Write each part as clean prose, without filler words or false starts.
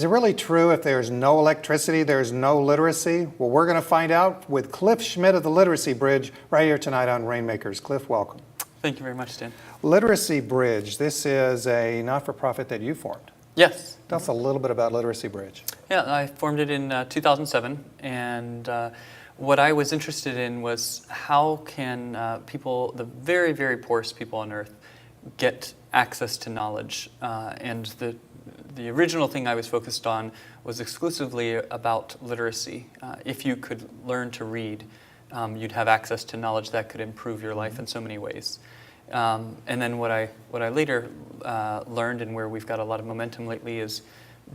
Is it really true if there's no electricity, there's no literacy? Well, we're going to find out with Cliff Schmidt of the Literacy Bridge right here tonight on Rainmakers. Cliff, welcome. Thank you very much, Stan. Literacy Bridge, this is a not-for-profit that you formed. Yes. Tell us a little bit about Literacy Bridge. Yeah, I formed it in 2007, and what I was interested in was how can people, the very, very poorest people on earth, get access to knowledge. And the original thing I was focused on was exclusively about literacy. If you could learn to read, you'd have access to knowledge that could improve your life in so many ways. And then what I later learned, and where we've got a lot of momentum lately, is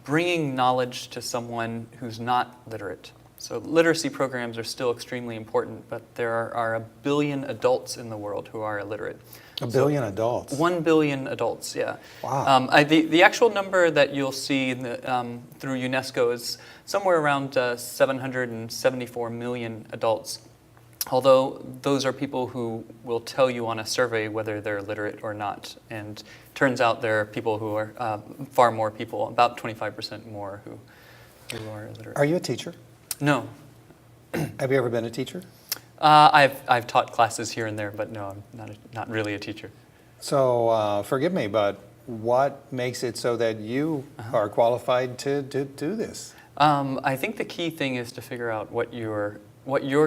bringing knowledge to someone who's not literate. So literacy programs are still extremely important, but there are 1 billion adults in the world who are illiterate. A billion adults? 1 billion adults, yeah. Wow. The actual number that you'll see through UNESCO is somewhere around 774 million adults. Although those are people who will tell you on a survey whether they're literate or not. And turns out there are people who are, far more people, about 25% more who are illiterate. Are you a teacher? No. Have you ever been a teacher? I've taught classes here and there, but no, I'm not really a teacher. So forgive me, but what makes it so that you are qualified to do this? I think the key thing is to figure out what you're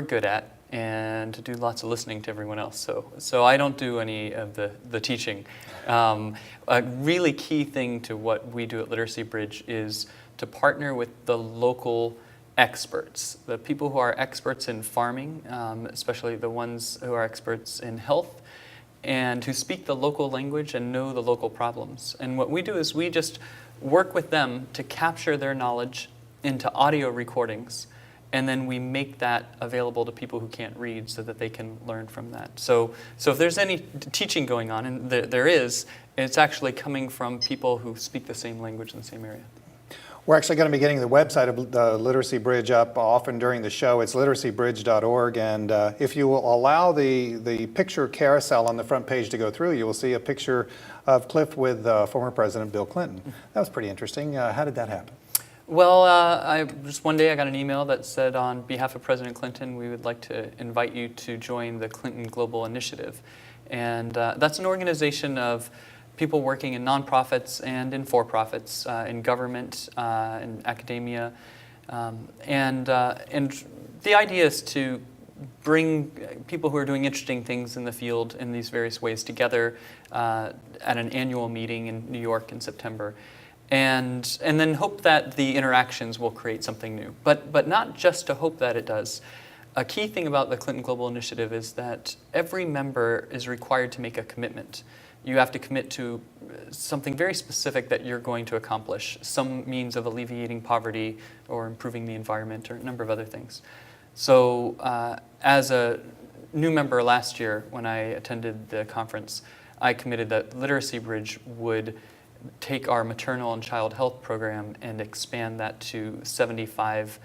good at, and to do lots of listening to everyone else. So I don't do any of the teaching. A really key thing to what we do at Literacy Bridge is to partner with the local experts, the people who are experts in farming, especially the ones who are experts in health, and who speak the local language and know the local problems. And what we do is we just work with them to capture their knowledge into audio recordings, and then we make that available to people who can't read so that they can learn from that. So if there's any teaching going on, and there is, it's actually coming from people who speak the same language in the same area. We're actually going to be getting the website of the Literacy Bridge up often during the show. It's literacybridge.org, and if you will allow the picture carousel on the front page to go through, you will see a picture of Cliff with former President Bill Clinton. That was pretty interesting. How did that happen? Well, just one day I got an email that said, on behalf of President Clinton, we would like to invite you to join the Clinton Global Initiative. And that's an organization of people working in nonprofits and in for-profits, in government, in academia. And the idea is to bring people who are doing interesting things in the field in these various ways together at an annual meeting in New York in September. And then hope that the interactions will create something new. But not just to hope that it does. A key thing about the Clinton Global Initiative is that every member is required to make a commitment. You have to commit to something very specific that you're going to accomplish, some means of alleviating poverty or improving the environment or a number of other things. So as a new member last year, when I attended the conference, I committed that Literacy Bridge would take our maternal and child health program and expand that to 75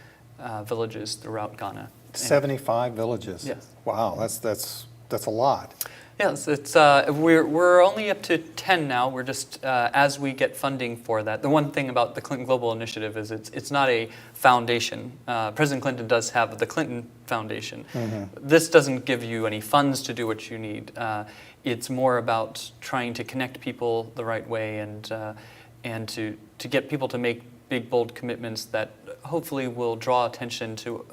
villages throughout Ghana. 75 villages? Yes. Wow, that's a lot. Yes, we're only up to 10 now. We're just, as we get funding for that. The one thing about the Clinton Global Initiative is it's not a foundation. President Clinton does have the Clinton Foundation. Mm-hmm. This doesn't give you any funds to do what you need. It's more about trying to connect people the right way and to get people to make big, bold commitments that hopefully will draw attention to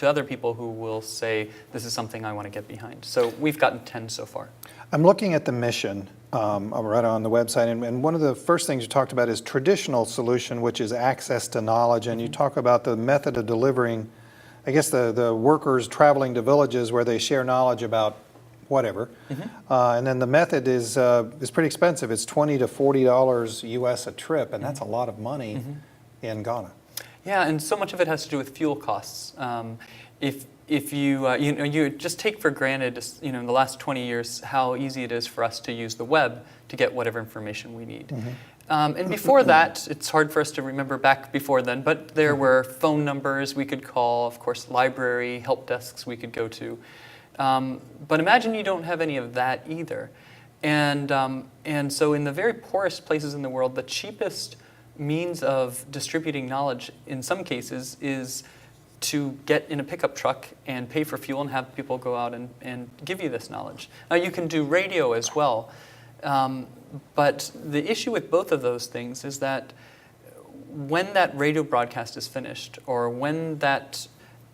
other people who will say, this is something I want to get behind. So we've gotten 10 so far. I'm looking at the mission right on the website, and one of the first things you talked about is traditional solution, which is access to knowledge, and you talk about the method of delivering, I guess, the workers traveling to villages where they share knowledge about whatever, and then the method is pretty expensive. It's $20 to $40 US a trip, and that's a lot of money in Ghana. Yeah, and so much of it has to do with fuel costs. If you just take for granted, in the last 20 years, how easy it is for us to use the web to get whatever information we need. And before that, it's hard for us to remember back before then, but there were phone numbers we could call, of course, library, help desks we could go to. But imagine you don't have any of that either. And so in the very poorest places in the world, the cheapest means of distributing knowledge in some cases is to get in a pickup truck and pay for fuel and have people go out and give you this knowledge. Now you can do radio as well, but the issue with both of those things is that when that radio broadcast is finished, or when that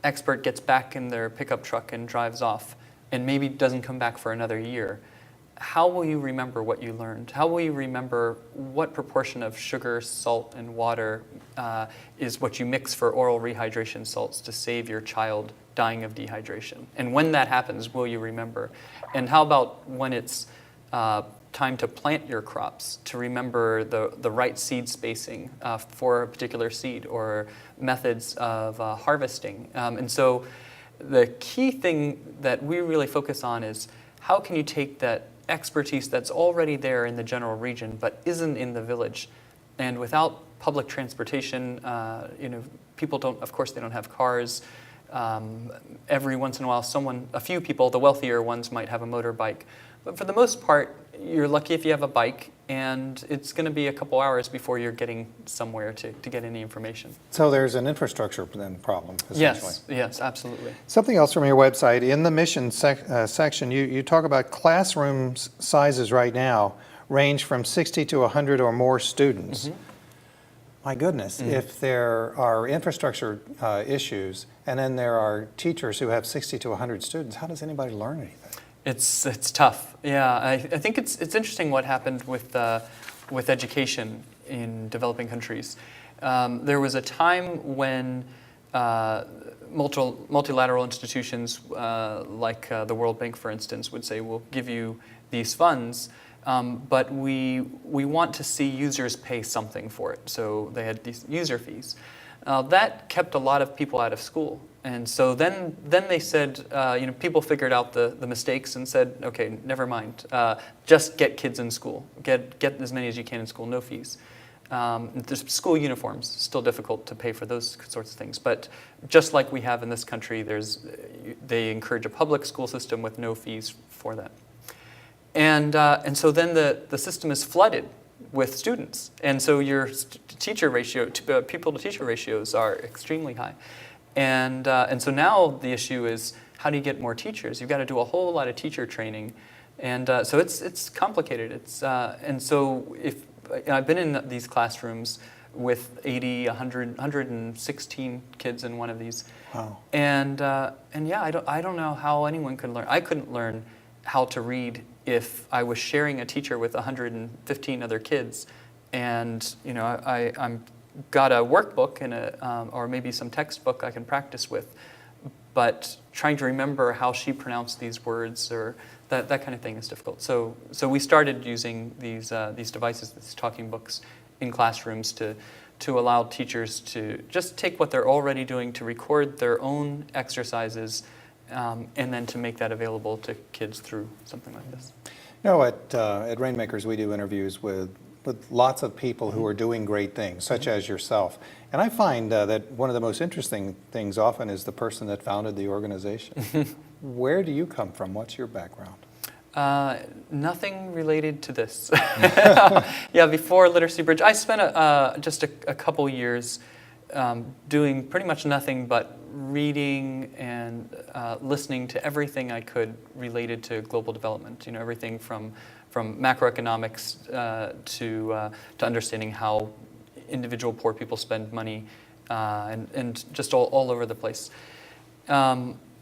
expert gets back in their pickup truck and drives off and maybe doesn't come back for another year, how will you remember what you learned? How will you remember what proportion of sugar, salt, and water is what you mix for oral rehydration salts to save your child dying of dehydration? And when that happens, will you remember? And how about when it's time to plant your crops, to remember the right seed spacing for a particular seed, or methods of harvesting? And so the key thing that we really focus on is how can you take that expertise that's already there in the general region but isn't in the village, and without public transportation, people don't, of course, they don't have cars. Every once in a while, a few people, the wealthier ones, might have a motorbike, but for the most part, you're lucky if you have a bike, and it's going to be a couple hours before you're getting somewhere to get any information. So there's an infrastructure then problem, essentially. Yes, absolutely. Something else from your website, in the mission section, you talk about classroom sizes right now range from 60 to 100 or more students. Mm-hmm. My goodness, if there are infrastructure issues and then there are teachers who have 60 to 100 students, how does anybody learn anything? It's tough. Yeah, I think it's interesting what happened with education in developing countries. There was a time when multilateral institutions like the World Bank, for instance, would say, "We'll give you these funds, but we want to see users pay something for it." So they had these user fees. That kept a lot of people out of school. And so then they said, people figured out the mistakes and said, okay, never mind. Just get kids in school. Get as many as you can in school, no fees. There's school uniforms, still difficult to pay for those sorts of things. But just like we have in this country, they encourage a public school system with no fees for that. And so then the system is flooded with students. And so your teacher ratio, people to teacher ratios are extremely high. And so now the issue is, how do you get more teachers? You've got to do a whole lot of teacher training. And so it's complicated. And so if I've been in these classrooms with 80, 100, 116 kids in one of these. Wow. And yeah, I don't know how anyone could learn. I couldn't learn how to read if I was sharing a teacher with 115 other kids, and I'm got a workbook and or maybe some textbook I can practice with, but trying to remember how she pronounced these words or that kind of thing is difficult. So we started using these devices, these talking books, in classrooms to allow teachers to just take what they're already doing to record their own exercises, and then to make that available to kids through something like this. At Rainmakers, we do interviews with lots of people who are doing great things, such as yourself. And I find that one of the most interesting things often is the person that founded the organization. Where do you come from? What's your background? Nothing related to this. Yeah, before Literacy Bridge, I spent just a couple years doing pretty much nothing but reading and listening to everything I could related to global development. Everything from macroeconomics to understanding how individual poor people spend money, and just all over the place.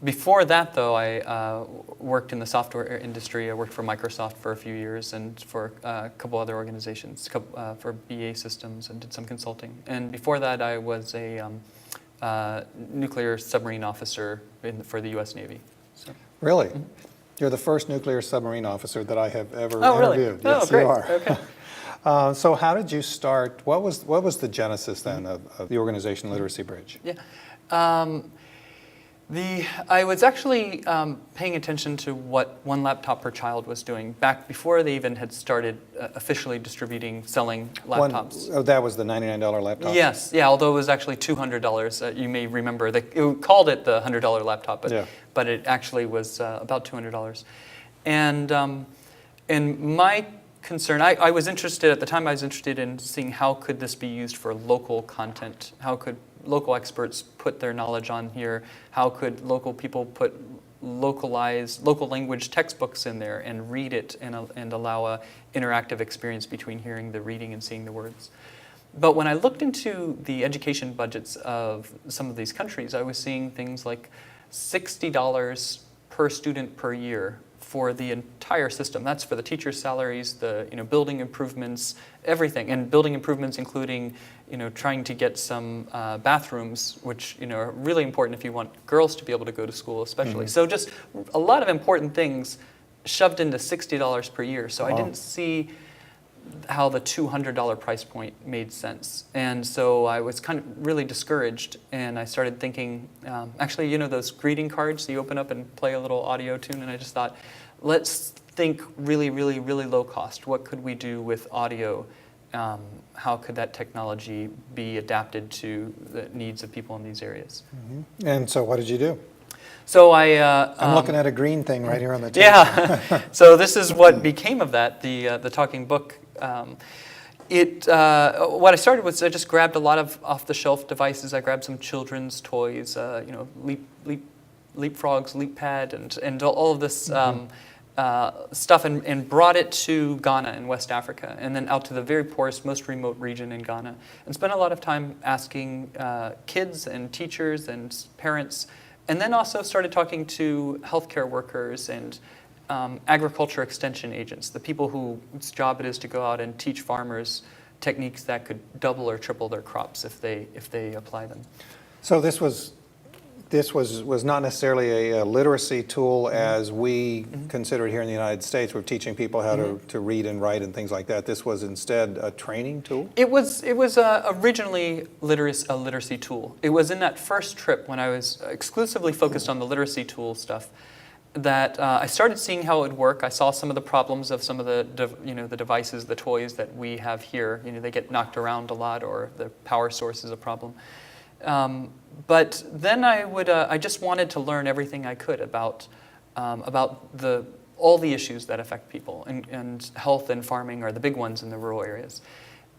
Before that, though, I worked in the software industry. I worked for Microsoft for a few years and for a couple other organizations, for BA Systems, and did some consulting. And before that, I was a nuclear submarine officer for the U.S. Navy. So. Really? Mm-hmm. You're the first nuclear submarine officer that I have ever Really? interviewed. Yes, great. you are. Okay. So how did you start? What was the genesis then of the organization Literacy Bridge? Yeah. I was actually paying attention to what one laptop per child was doing back before they even had started officially selling laptops. That was the $99 laptop? Yes, yeah, although it was actually $200. You may remember, they called it the $100 laptop, but it actually was about $200. And my concern. I was interested, at the time I was interested in seeing how could this be used for local content. How could local experts put their knowledge on here? How could local people put local language textbooks in there and read it and allow a interactive experience between hearing the reading and seeing the words. But when I looked into the education budgets of some of these countries, I was seeing things like $60 per student per year for the entire system. That's for the teachers' salaries, the building improvements, everything, and building improvements including trying to get some bathrooms, which are really important if you want girls to be able to go to school, especially. So just a lot of important things shoved into $60 per year. So I didn't see how the $200 price point made sense. And so I was kind of really discouraged, and I started thinking, actually, those greeting cards that you open up and play a little audio tune, and I just thought, let's think really, really, really low cost. What could we do with audio? How could that technology be adapted to the needs of people in these areas? Mm-hmm. And so what did you do? So I'm looking at a green thing right here on the table. Yeah. So this is what became of that, the talking book. What I started was I just grabbed a lot of off-the-shelf devices. I grabbed some children's toys, leapfrogs, leap pad, and all of this stuff, and brought it to Ghana in West Africa, and then out to the very poorest, most remote region in Ghana, and spent a lot of time asking kids and teachers and parents, and then also started talking to healthcare workers and agriculture extension agents, the people whose job it is to go out and teach farmers techniques that could double or triple their crops if they apply them. So this was not necessarily a literacy tool as we consider it here in the United States. We're teaching people how to read and write and things like that. This was instead a training tool? It was originally a literacy tool. It was in that first trip when I was exclusively focused on the literacy tool stuff that I started seeing how it would work. I saw some of the problems of some of the devices, the toys that we have here. They get knocked around a lot, or the power source is a problem. But then I just wanted to learn everything I could about all the issues that affect people, and health and farming are the big ones in the rural areas.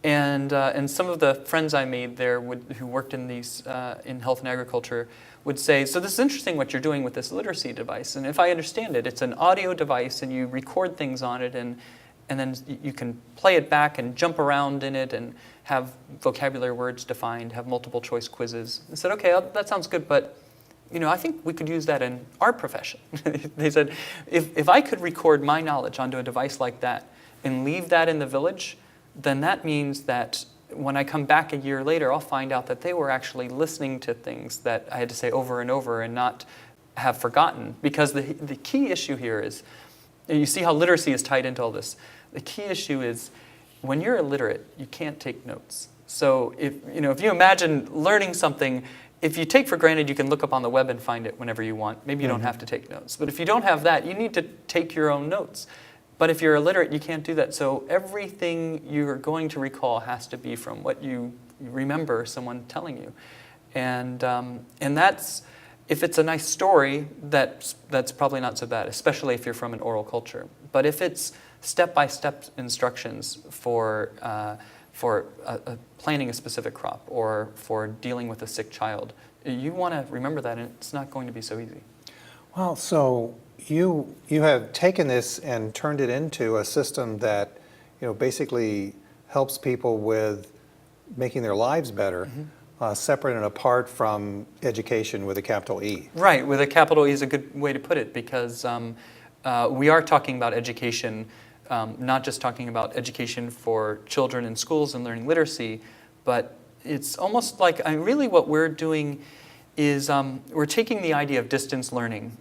And some of the friends I made there who worked in these in health and agriculture would say, so this is interesting what you're doing with this literacy device. And if I understand it, it's an audio device, and you record things on it, and then you can play it back and jump around in it and have vocabulary words defined, have multiple choice quizzes. I said, okay, that sounds good, but I think we could use that in our profession. They said, if I could record my knowledge onto a device like that and leave that in the village, then that means that when I come back a year later, I'll find out that they were actually listening to things that I had to say over and over and not have forgotten. Because the key issue here is, you see how literacy is tied into all this. The key issue is, when you're illiterate, you can't take notes. So if you imagine learning something, if you take for granted you can look up on the web and find it whenever you want, maybe you don't have to take notes. But if you don't have that, you need to take your own notes. But if you're illiterate, you can't do that. So everything you're going to recall has to be from what you remember someone telling you. And that's, if it's a nice story, that's probably not so bad, especially if you're from an oral culture. But if it's step-by-step instructions for planting a specific crop or for dealing with a sick child, you want to remember that, and it's not going to be so easy. Well, so you have taken this and turned it into a system that basically helps people with making their lives better, separate and apart from education with a capital E. Right, with a capital E is a good way to put it, because we are talking about education, not just talking about education for children in schools and learning literacy, but it's almost like really what we're doing is we're taking the idea of distance learning,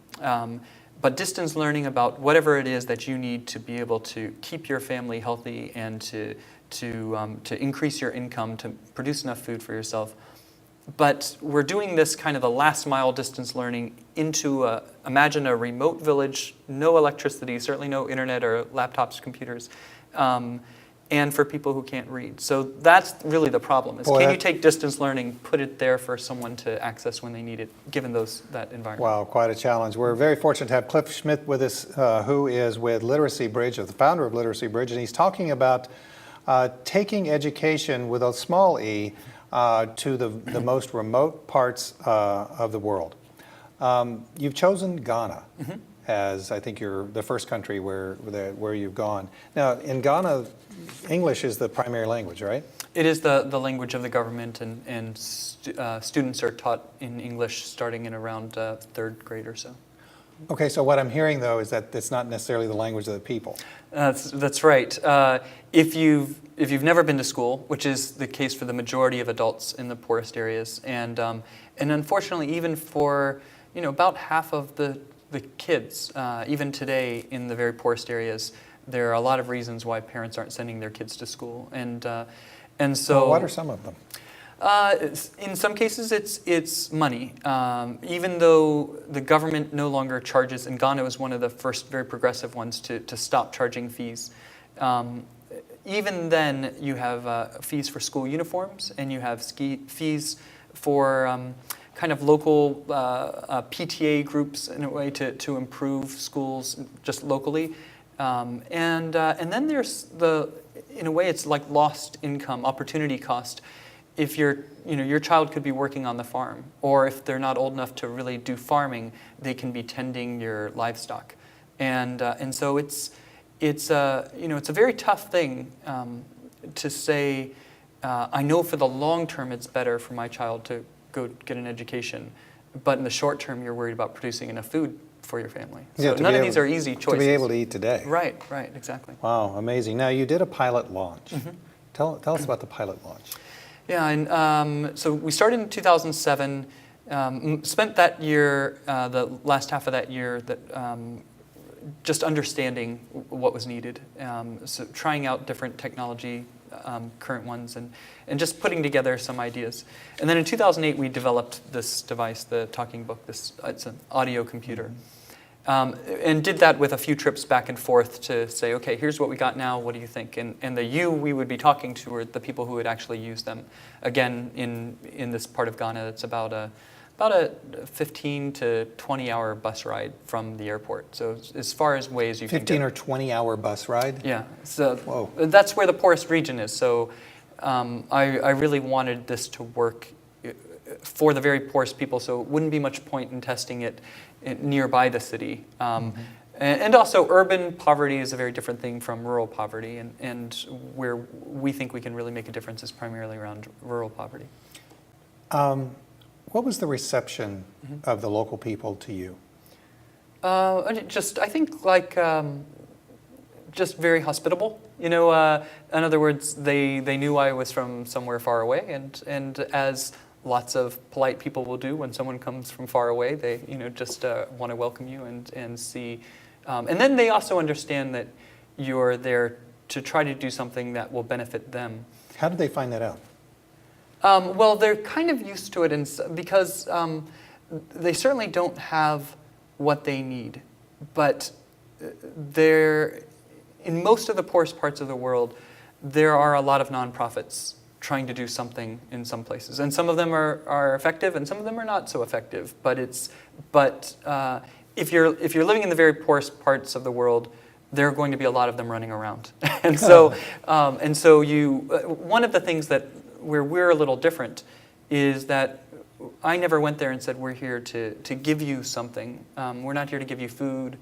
but distance learning about whatever it is that you need to be able to keep your family healthy and to increase your income, to produce enough food for yourself. But we're doing this kind of the last mile distance learning into imagine a remote village, no electricity, certainly no internet or laptops, computers, and for people who can't read. So that's really the problem, is Boy, can you take distance learning, put it there for someone to access when they need it, given that environment? Wow, quite a challenge. We're very fortunate to have Cliff Schmidt with us, who is with Literacy Bridge, the founder of Literacy Bridge, and he's talking about taking education with a small e to the most remote parts of the world. You've chosen Ghana as, I think, you're the first country where you've gone. Now, in Ghana, English is the primary language, right? It is the language of the government, and students are taught in English starting in around third grade or so. Okay, so what I'm hearing, though, is that it's not necessarily the language of the people. That's right. If you've never been to school, which is the case for the majority of adults in the poorest areas, and unfortunately, even for about half of the kids, even today in the very poorest areas, there are a lot of reasons why parents aren't sending their kids to school, and so. Well, what are some of them? In some cases, it's money. Even though the government no longer charges, and Ghana was one of the first very progressive ones to stop charging fees. Even then, you have fees for school uniforms, and you have fees for kind of local PTA groups in a way to improve schools just locally. And then there's in a way, it's like lost income, opportunity cost. If your child could be working on the farm, or if they're not old enough to really do farming, they can be tending your livestock, and so it's a very tough thing to say. I know for the long term it's better for my child to go get an education, but in the short term you're worried about producing enough food for your family. So none of these are easy choices. To be able to eat today. Right, exactly. Wow, amazing. Now you did a pilot launch. Tell us about the pilot launch. Yeah, and so we started in 2007, spent that year, the last half of that year, just understanding what was needed. So trying out different technology, current ones, and just putting together some ideas. And then in 2008, we developed this device, the Talking Book. It's an audio computer. And did that with a few trips back and forth to say, okay, here's what we got now, what do you think? And the you we would be talking to are the people who would actually use them. Again, in this part of Ghana, it's about a 15 to 20 hour bus ride from the airport. So as far as ways you can get. 15 or 20 hour bus ride? Yeah, so Whoa. That's where the poorest region is. So I really wanted this to work for the very poorest people, so it wouldn't be much point in testing it nearby the city. And also urban poverty is a very different thing from rural poverty, and where we think we can really make a difference is primarily around rural poverty. What was the reception of the local people to you? I think just very hospitable. In other words, they knew I was from somewhere far away, and as lots of polite people will do when someone comes from far away, they just want to welcome you and see. And then they also understand that you're there to try to do something that will benefit them. How did they find that out? Well, they're kind of used to it, because they certainly don't have what they need. But in most of the poorest parts of the world, there are a lot of nonprofits trying to do something in some places, and some of them are effective, and some of them are not so effective. But if you're living in the very poorest parts of the world, there are going to be a lot of them running around, and so one of the things where we're a little different is that I never went there and said we're here to give you something. We're not here to give you food,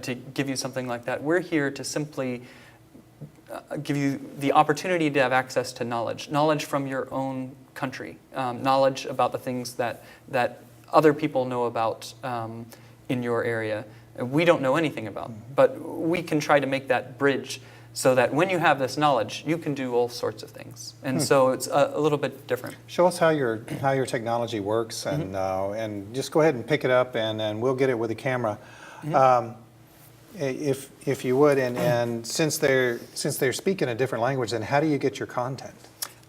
to give you something like that. We're here to simply give you the opportunity to have access to knowledge from your own country, knowledge about the things that other people know about in your area. We don't know anything about, but we can try to make that bridge so that when you have this knowledge, you can do all sorts of things. And so it's a little bit different. Show us how your technology works, and just go ahead and pick it up, and we'll get it with the camera. If you would, and since they're speaking a different language, then how do you get your content?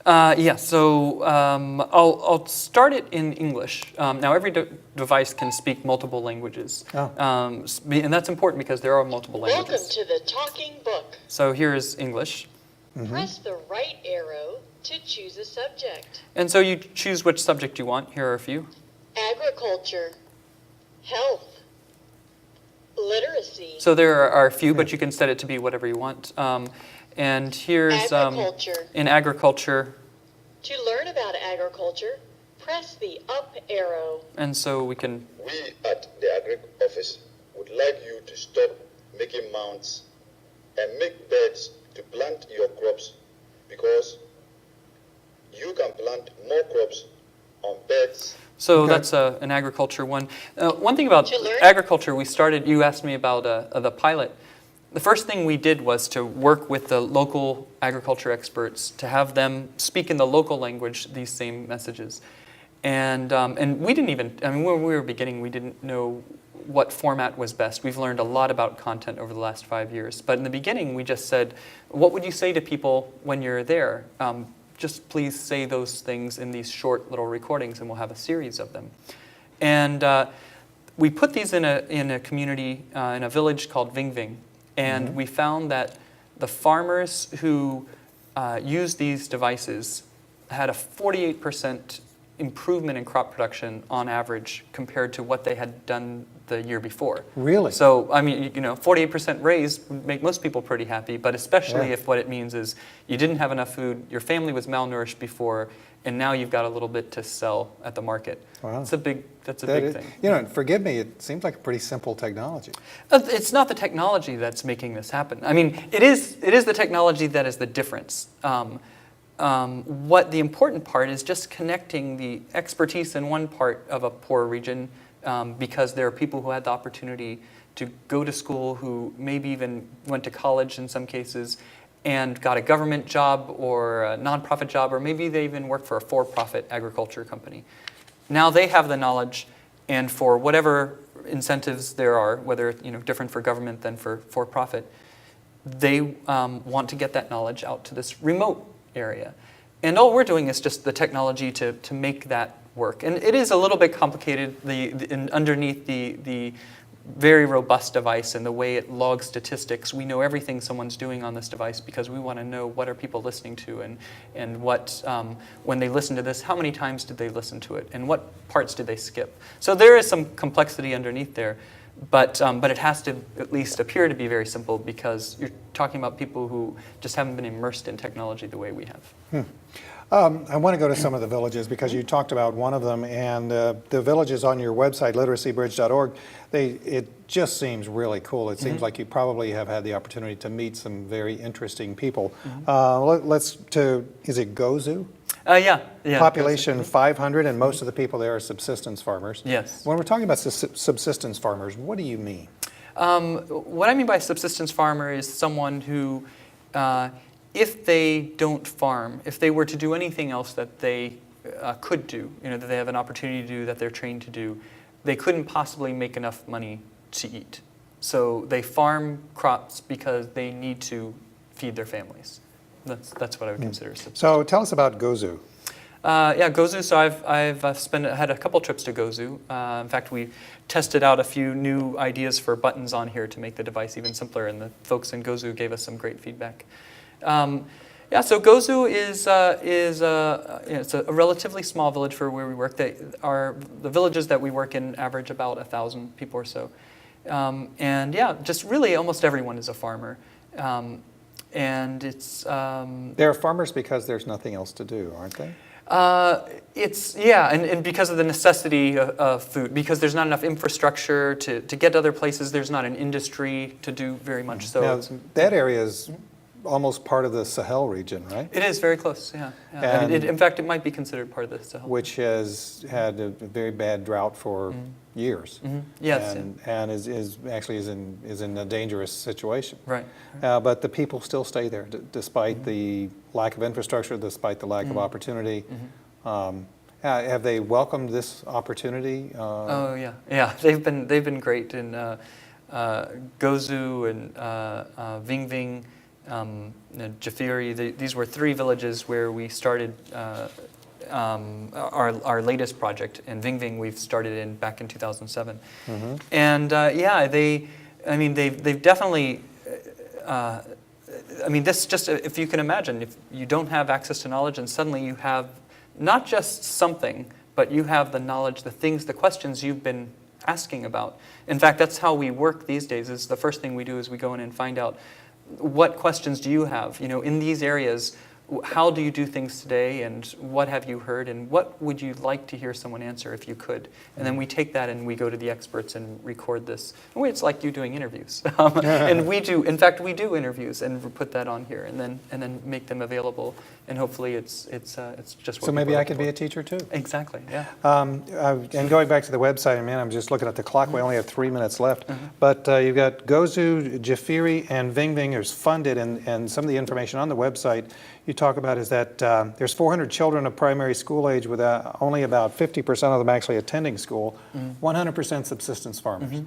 So I'll start it in English. Now every device can speak multiple languages, and that's important because there are multiple languages. Welcome to the Talking Book. So here is English. Press the right arrow to choose a subject. And so you choose which subject you want. Here are a few. Agriculture, health, literacy, So there are a few, but you can set it to be whatever you want. And here's agriculture. in agriculture. To learn about agriculture, press the up arrow. And so we can, We at the Agri Office would like you to stop making mounds and make beds to plant your crops, because you can plant more crops on beds. so Okay. that's an agriculture one. One thing about To learn- agriculture, we started, you asked me about the pilot. The first thing we did was to work with the local agriculture experts to have them speak in the local language these same messages. And we didn't even, I mean, when we were beginning, we didn't know what format was best. We've learned a lot about content over the last 5 years. But in the beginning, we just said, what would you say to people when you're there? Just please say those things in these short little recordings, and we'll have a series of them. And we put these in a community, in a village called Ving. And we found that the farmers who used these devices had a 48% improvement in crop production on average compared to what they had done the year before. Really? So, I mean, 48% raise would make most people pretty happy, but especially Yeah. if what it means is you didn't have enough food, your family was malnourished before, and now you've got a little bit to sell at the market. Wow. That's a big That thing. is- You know, forgive me, it seems like a pretty simple technology. It's not the technology that's making this happen. I mean, it is the technology that is the difference. What the important part is just connecting the expertise in one part of a poor region, because there are people who had the opportunity to go to school, who maybe even went to college in some cases, and got a government job or a nonprofit job, or maybe they even work for a for-profit agriculture company. Now they have the knowledge, and for whatever incentives there are, whether different for government than for profit, they want to get that knowledge out to this remote area. And all we're doing is just the technology to make that work. And it is a little bit complicated, underneath the very robust device and the way it logs statistics. We know everything someone's doing on this device because we want to know what are people listening to, and what, when they listen to this, how many times did they listen to it, and what parts did they skip. So there is some complexity underneath there, but it has to at least appear to be very simple, because you're talking about people who just haven't been immersed in technology the way we have. I want to go to some of the villages, because you talked about one of them, and the villages on your website, literacybridge.org, it just seems really cool. It seems like you probably have had the opportunity to meet some very interesting people. Is it Gozu? Yeah. Population 500, and most of the people there are subsistence farmers. Yes. When we're talking about subsistence farmers, what do you mean? What I mean by subsistence farmer is someone who, if they don't farm, if they were to do anything else that they could do, that they have an opportunity to do, that they're trained to do, they couldn't possibly make enough money to eat. So they farm crops because they need to feed their families. That's what I would consider subsistence. So tell us about Gozu. Yeah, Gozu. So I've had a couple trips to Gozu. In fact, we tested out a few new ideas for buttons on here to make the device even simpler, and the folks in Gozu gave us some great feedback. Yeah, so Gozu is it's a relatively small village for where we work. The villages that we work in average about 1,000 people or so, and yeah, just really almost everyone is a farmer. And it's They're farmers because there's nothing else to do, aren't they? And because of the necessity of food, because there's not enough infrastructure to get to other places, there's not an industry to do very much. So Now, that area is almost part of the Sahel region, right? it is very close. Yeah. I mean, in fact, it might be considered part of the Sahel. Which has had a very bad drought for years. Yes. And is actually in a dangerous situation. Right. But the people still stay there, despite the lack of infrastructure, despite the lack of opportunity. Have they welcomed this opportunity? Oh yeah. They've been great in Gozu and Ving, Jafiri. These were 3 villages where we started our latest project. And Ving we've started back in 2007. And they've definitely I mean, this just, if you can imagine, if you don't have access to knowledge and suddenly you have not just something, but you have the knowledge, the things, the questions you've been asking about. In fact, that's how we work these days. Is the first thing we do is we go in and find out, what questions do you have? You know, in these areas, how do you do things today, and what have you heard, and what would you like to hear someone answer if you could? And then we take that and we go to the experts and record this. It's like you doing interviews. And we do, in fact, we do interviews and put that on here, and then make them available. And hopefully it's just what So maybe people I look could be for. a teacher too. Exactly, yeah. And going back to the website, man, I'm just looking at the clock. We only have 3 minutes left. But you've got Gozu, Jafiri, and Ving Ving is funded, and some of the information on the website you talk about is that there's 400 children of primary school age, with only about 50% of them actually attending school, 100% subsistence farmers.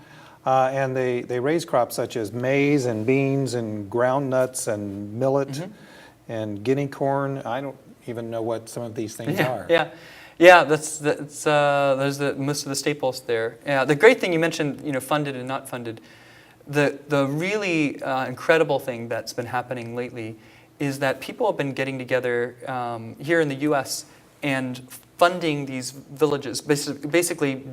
And they raise crops such as maize and beans and ground nuts and millet and guinea corn. I don't even know what some of these things are. Yeah. That's those are most of the staples there. Yeah, the great thing you mentioned, funded and not funded. The really incredible thing that's been happening lately is that people have been getting together here in the U.S. and funding these villages, basically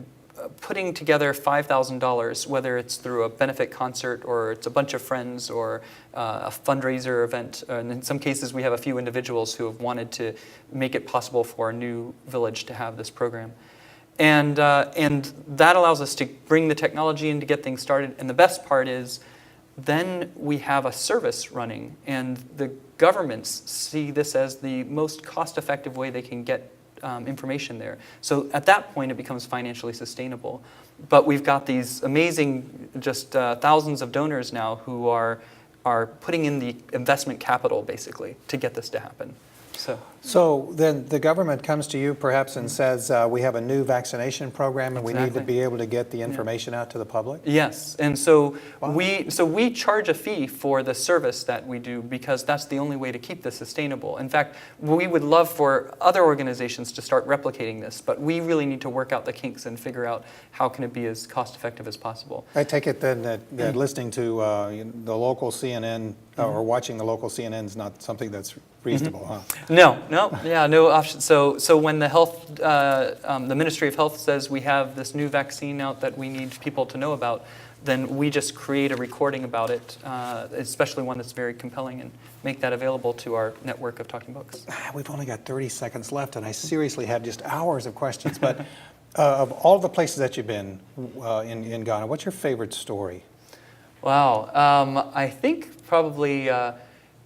putting together $5,000, whether it's through a benefit concert or it's a bunch of friends or a fundraiser event. And in some cases, we have a few individuals who have wanted to make it possible for a new village to have this program. And that allows us to bring the technology in to get things started. And the best part is, then we have a service running, and the governments see this as the most cost-effective way they can get information there. So at that point, it becomes financially sustainable. But we've got these amazing, just thousands of donors now who are putting in the investment capital, basically, to get this to happen. So then the government comes to you perhaps and says, we have a new vaccination program and we need to be able to get the information out to the public? Yes, and so we charge a fee for the service that we do, because that's the only way to keep this sustainable. In fact, we would love for other organizations to start replicating this, but we really need to work out the kinks and figure out how can it be as cost effective as possible. I take it then that listening to the local CNN or watching the local CNN is not something that's reasonable, huh? No option. So when the health, the Ministry of Health says we have this new vaccine out that we need people to know about, then we just create a recording about it, especially one that's very compelling, and make that available to our network of talking books. We've only got 30 seconds left, and I seriously have just hours of questions. But of all the places that you've been in Ghana, what's your favorite story? Wow, I think probably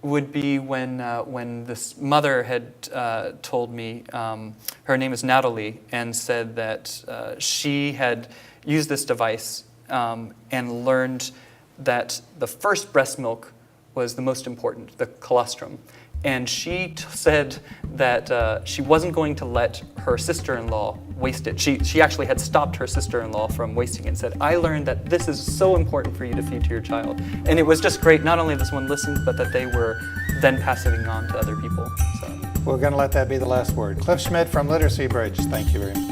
would be when this mother had told me, her name is Natalie, and said that she had used this device and learned that the first breast milk was the most important, the colostrum. And she said that she wasn't going to let her sister-in-law waste it. She actually had stopped her sister-in-law from wasting it and said, I learned that this is so important for you to feed to your child. And it was just great, not only this one listened, but that they were then passing it on to other people. So. We're going to let that be the last word. Cliff Schmidt from Literacy Bridge, thank you very much.